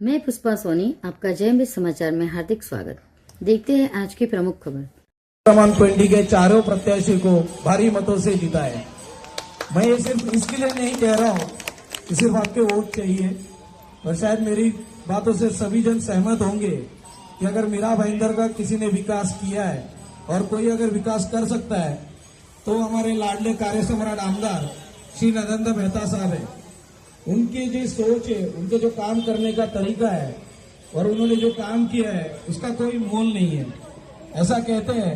मैं पुष्पा सोनी, आपका जयमृत समाचार में हार्दिक स्वागत। देखते हैं आज की प्रमुख खबर। प्रमाण पेंडी के चारों प्रत्याशी को भारी मतों से जीता है। मैं ये सिर्फ इसके लिए नहीं कह रहा हूँ कि सिर्फ आपके वोट चाहिए, और शायद मेरी बातों से सभी जन सहमत होंगे कि अगर मीरा भाईंदर का किसी ने विकास किया है और कोई अगर विकास कर सकता है तो हमारे लाडले कार्य सम्राट आमदार श्री नरेंद्र मेहता साहब है। उनकी जो सोच है, उनके जो काम करने का तरीका है और उन्होंने जो काम किया है उसका कोई मोल नहीं है। ऐसा कहते हैं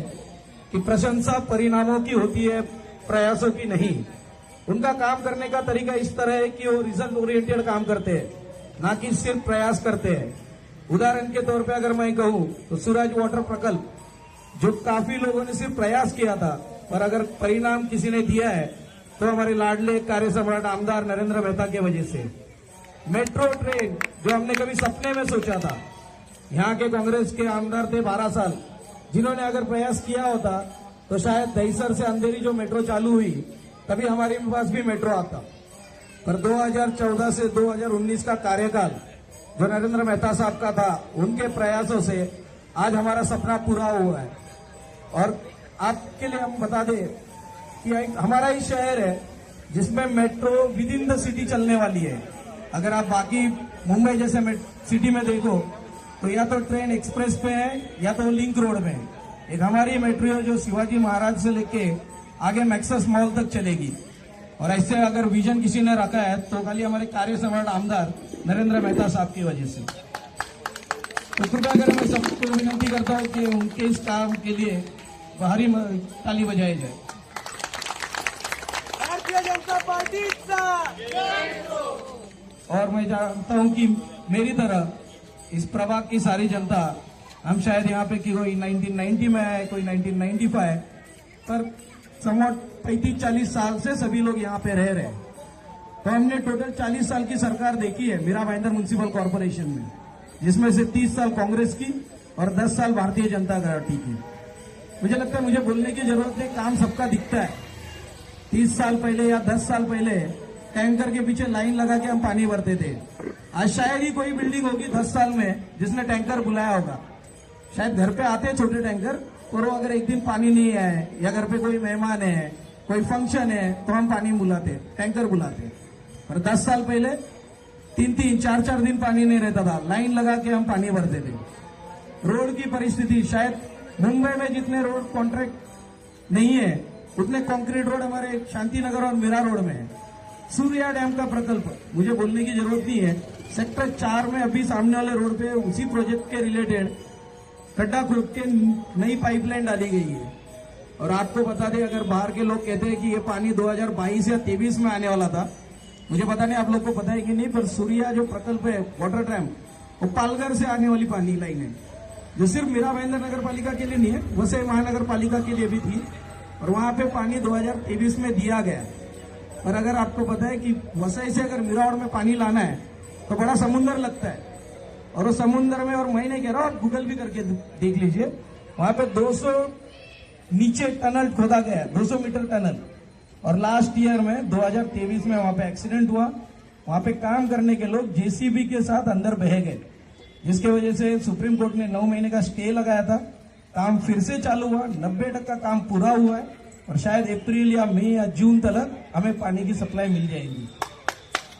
कि प्रशंसा परिणामों की होती है, प्रयासों की नहीं। उनका काम करने का तरीका इस तरह है कि वो रिजल्ट ओरिएंटेड काम करते हैं, ना कि सिर्फ प्रयास करते हैं। उदाहरण के तौर पे अगर मैं कहूं तो सूरज वाटर प्रकल्प, जो काफी लोगों ने सिर्फ प्रयास किया था, पर अगर परिणाम किसी ने दिया है तो हमारे लाडले कार्य सम्राट आमदार नरेंद्र मेहता की वजह से। मेट्रो ट्रेन जो हमने कभी सपने में सोचा था, यहाँ के कांग्रेस के आमदार थे 12 साल, जिन्होंने अगर प्रयास किया होता तो शायद दहीसर से अंधेरी जो मेट्रो चालू हुई तभी हमारे पास भी मेट्रो आता। पर 2014 से 2019 का कार्यकाल जो नरेंद्र मेहता साहब का था, उनके प्रयासों से आज हमारा सपना पूरा हुआ है। और आपके लिए हम बता दें कि हमारा ही शहर है जिसमें metro with in the city चलने वाली है। अगर आप बाकी मुंबई जैसे सिटी में देखो तो या तो ट्रेन एक्सप्रेस पे है या तो लिंक रोड में है। एक हमारी मेट्रो है जो शिवाजी महाराज से लेके आगे मैक्सस मॉल तक चलेगी। और ऐसे अगर विजन किसी ने रखा है तो खाली हमारे कार्य सम्राट आमदार नरेंद्र मेहता साहब की वजह से। तो कृपया अगर मैं सबको विनती करता हूँ कि उनके इस काम के लिए भारी ताली बजाई जाए। भारतीय जनता पार्टी और मैं जानता हूं कि मेरी तरह इस प्रभाग की सारी जनता, हम शायद यहाँ पे कि कोई 1990 में आए, कोई 1995, पर समवट 35-40 साल से सभी लोग यहाँ पे रह रहे हैं। तो हमने टोटल 40 साल की सरकार देखी है मीरा भाईंदर म्युनिसिपल कॉर्पोरेशन में, जिसमें से 30 साल कांग्रेस की और 10 साल भारतीय जनता पार्टी की। मुझे लगता है मुझे बोलने की जरूरत नहीं, काम सबका दिखता है। 30 साल पहले या 10 साल पहले टैंकर के पीछे लाइन लगा के हम पानी भरते थे। आज शायद ही कोई बिल्डिंग होगी 10 साल में जिसने टैंकर बुलाया होगा। शायद घर पे आते हैं छोटे टैंकर, और वो अगर एक दिन पानी नहीं है या घर पे कोई मेहमान है, कोई फंक्शन है, तो हम पानी बुलाते, टैंकर बुलाते। और 10 साल पहले 3-3, 4-4 दिन पानी नहीं रहता था, लाइन लगा के हम पानी भरते थे। रोड की परिस्थिति, शायद मुंबई में जितने रोड कॉन्ट्रैक्ट नहीं है उतने कंक्रीट रोड हमारे शांतिनगर और मीरा रोड में है। सूर्या डैम का प्रकल्प, मुझे बोलने की जरूरत नहीं है, सेक्टर 4 में अभी सामने वाले रोड पे उसी प्रोजेक्ट के रिलेटेड खड्डा खोद के नई पाइपलाइन डाली गई है। और आपको बता दें, अगर बाहर के लोग कहते हैं कि ये पानी 2022 या 23 में आने वाला था, मुझे पता नहीं आप लोग को पता है कि नहीं, पर सूर्या जो प्रकल्प है वाटर डैम, वो पालघर से आने वाली पानी लाइन है, जो सिर्फ मीरा भाईंदर नगर पालिका के लिए नहीं है, वैसे महानगर पालिका के लिए भी थी। और वहां पे पानी 2023 में दिया गया। पर अगर आपको पता है कि वसई से अगर मीरा रोड में पानी लाना है तो बड़ा समुद्र लगता है, और वो समुद्र में, और मैं नहीं कह रहा, आप गूगल भी करके देख लीजिए, वहां पे 200 नीचे टनल खोदा गया, 200 मीटर टनल। और लास्ट ईयर में 2023 में वहां पे एक्सीडेंट हुआ। वहां पे काम करने के लोग जेसीबी के साथ अंदर बह गए, जिसकी वजह से सुप्रीम कोर्ट ने 9 महीने का स्टे लगाया था। काम फिर से चालू हुआ, 90% काम पूरा हुआ है, और शायद अप्रैल या मई या जून तक हमें पानी की सप्लाई मिल जाएगी।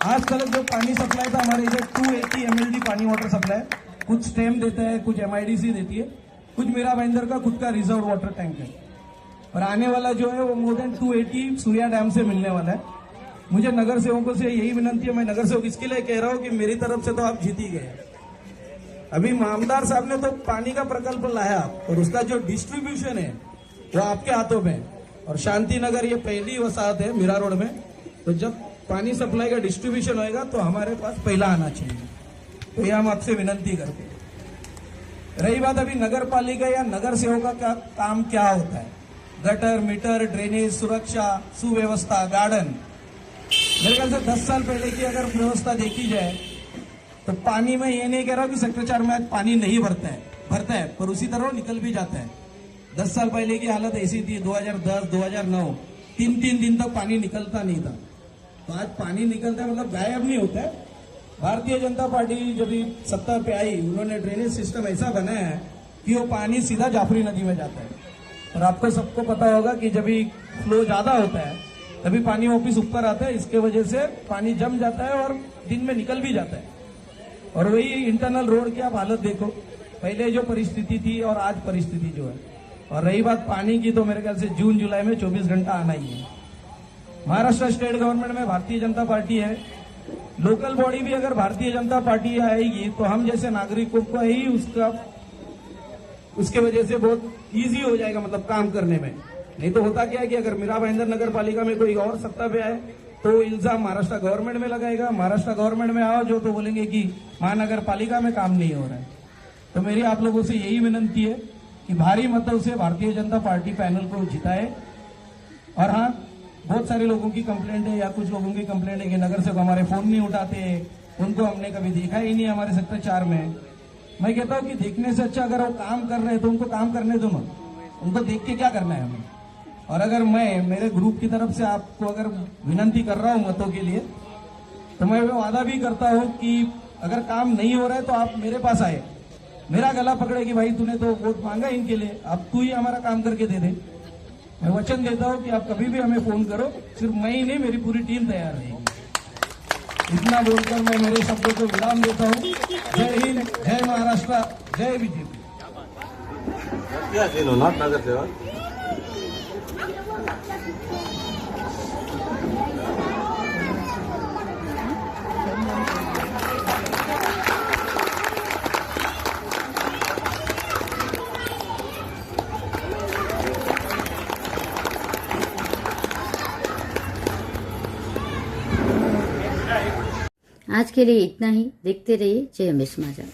आज तक जो पानी सप्लाई था हमारे इधर 280 MLD पानी वाटर सप्लाई, कुछ स्टेम देता है, कुछ MIDC देती है, कुछ मीरा भाईंदर का खुद का रिजर्व वाटर टैंक है। और आने वाला जो है वो मोर देन 280 सूर्या डैम से मिलने वाला है। मुझे नगर सेवकों से यही विनंती है, मैं नगर सेवक इसके लिए कह रहा हूँ कि मेरी तरफ से तो आप जीत ही गए। अभी मामदार साहब ने तो पानी का प्रकल्प लाया और उसका जो डिस्ट्रीब्यूशन है वो आपके हाथों में। और शांति नगर ये पहली वसाहत है मीरा रोड में, तो जब पानी सप्लाई का डिस्ट्रीब्यूशन होएगा तो हमारे पास पहला आना चाहिए। तो ये हम आपसे विनंती करते हैं। रही बात अभी नगर पालिका या नगर सेवका का काम क्या होता है, गटर, मीटर, ड्रेनेज, सुरक्षा, सुव्यवस्था, गार्डन, मेरे ख्याल से 10 साल पहले की अगर व्यवस्था देखी जाए तो पानी में ये नहीं कह रहा कि सेक्टर 4 में आज पानी नहीं भरता है, पर उसी तरह निकल भी जाता है। 10 साल पहले की हालत ऐसी थी, 2010, 2009, 3-3 दिन तक पानी निकलता नहीं था। तो आज पानी निकलता है, मतलब गायब नहीं होता है, भारतीय जनता पार्टी जब भी सत्ता पे आई, उन्होंने ड्रेनेज सिस्टम ऐसा बनाया है कि वो पानी सीधा जाफरी नदी में जाता है। और आपको सबको पता होगा कि जब भी फ्लो ज्यादा होता है तभी पानी वापिस ऊपर आता है, इसके वजह से पानी जम जाता है और दिन में निकल भी जाता है। और वही इंटरनल रोड की आप हालत देखो, पहले जो परिस्थिति थी और आज परिस्थिति जो है। और रही बात पानी की, तो मेरे ख्याल से जून जुलाई में 24 घंटा आना ही है। महाराष्ट्र स्टेट गवर्नमेंट में भारतीय जनता पार्टी है, लोकल बॉडी भी अगर भारतीय जनता पार्टी आएगी तो हम जैसे नागरिकों को ही उसके वजह से बहुत इजी हो जाएगा, मतलब काम करने में। नहीं तो होता क्या है कि अगर मीरा भाईंदर नगर पालिका में कोई और सत्ता पे आए तो इल्जाम महाराष्ट्र गवर्नमेंट में लगाएगा, महाराष्ट्र गवर्नमेंट में आओ जो तो बोलेंगे कि महानगर पालिका में काम नहीं हो रहा है। तो मेरी आप लोगों से यही विनंती है कि भारी मतों से भारतीय जनता पार्टी पैनल को जिताए। और हाँ, बहुत सारे लोगों की कंप्लेंट है या कुछ लोगों की कंप्लेंट है कि नगर सेवक हमारे फोन नहीं उठाते, उनको हमने कभी देखा ही नहीं हमारे सेक्टर 4 में। मैं कहता हूं कि देखने से अच्छा अगर वो काम कर रहे हैं तो उनको काम करने दो ना, उनको देख के क्या करना है हमें। और अगर मैं मेरे ग्रुप की तरफ से आपको अगर विनंती कर रहा हूं मतों के लिए, तो मैं वादा भी करता हूं कि अगर काम नहीं हो रहा है तो आप मेरे पास आए, मेरा गला पकड़े कि भाई तूने तो वोट मांगा इनके लिए, अब तू ही हमारा काम करके दे दे। मैं वचन देता हूं कि आप कभी भी हमें फोन करो, सिर्फ मैं ही नहीं मेरी पूरी टीम तैयार रहेगी। इतना बोलकर मैं मेरे शब्दों को विराम देता हूं। जय हिंद, जय महाराष्ट्र, जय बीजेपी। क्या सीन होना नगर सेवक? आज के लिए इतना ही। देखते रहिए जय हिंद समाचार।